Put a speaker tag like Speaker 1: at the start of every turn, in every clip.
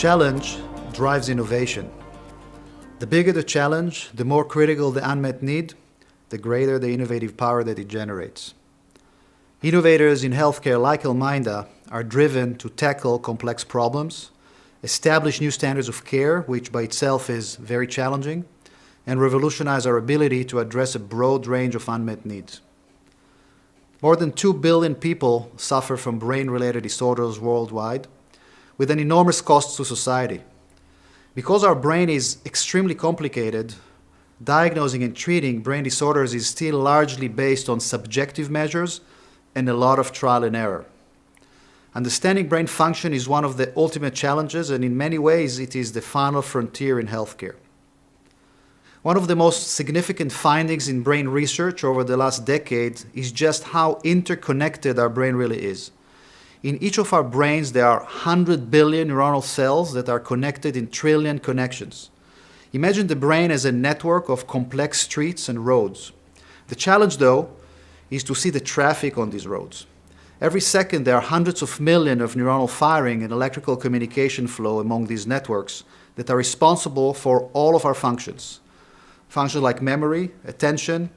Speaker 1: Challenge drives innovation. The bigger the challenge, the more critical the unmet need, the greater the innovative power that it generates. Innovators in healthcare like ElMindA are driven to tackle complex problems, establish new standards of care, which by itself is very challenging, and revolutionize our ability to address a broad range of unmet needs. More than 2 billion people suffer from brain-related disorders worldwide, with an enormous cost to society. Because our brain is extremely complicated, diagnosing and treating brain disorders is still largely based on subjective measures and a lot of trial and error. Understanding brain function is one of the ultimate challenges, and in many ways it is the final frontier in healthcare. One of the most significant findings in brain research over the last decade is just how interconnected our brain really is. In each of our brains, there are 100 billion neuronal cells that are connected in trillion connections. Imagine the brain as a network of complex streets and roads. The challenge, though, is to see the traffic on these roads. Every second, there are hundreds of millions of neuronal firing and electrical communication flow among these networks that are responsible for all of our functions. Functions like memory, attention,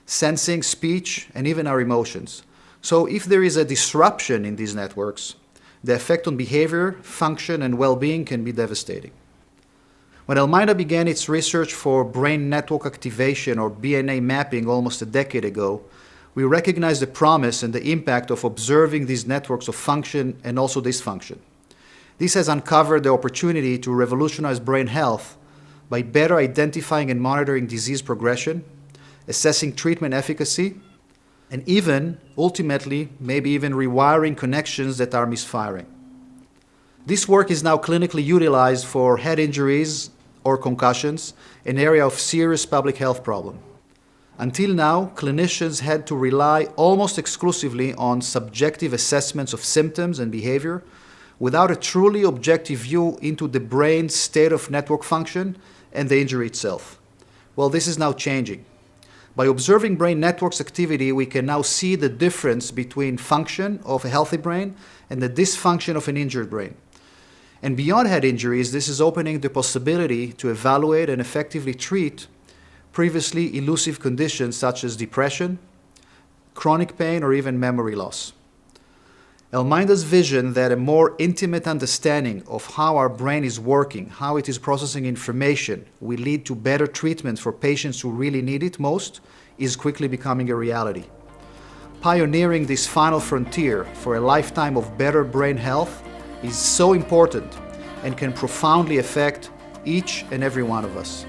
Speaker 1: sensing, speech, and even our emotions. So if there is a disruption in these networks, the effect on behavior, function, and well-being can be devastating. When ElMindA began its research for brain network activation or BNA mapping almost a decade ago, we recognized the promise and the impact of observing these networks of function and also dysfunction. This has uncovered the opportunity to revolutionize brain health by better identifying and monitoring disease progression, assessing treatment efficacy, and even, ultimately, maybe even rewiring connections that are misfiring. This work is now clinically utilized for head injuries or concussions, an area of serious public health problem. Until now, clinicians had to rely almost exclusively on subjective assessments of symptoms and behavior without a truly objective view into the brain's state of network function and the injury itself. Well, this is now changing. By observing brain networks activity, we can now see the difference between function of a healthy brain and the dysfunction of an injured brain. And beyond head injuries, this is opening the possibility to evaluate and effectively treat previously elusive conditions such as depression, chronic pain, or even memory loss. ElMindA's vision that a more intimate understanding of how our brain is working, how it is processing information, will lead to better treatment for patients who really need it most, is quickly becoming a reality. Pioneering this final frontier for a lifetime of better brain health is so important and can profoundly affect each and every one of us.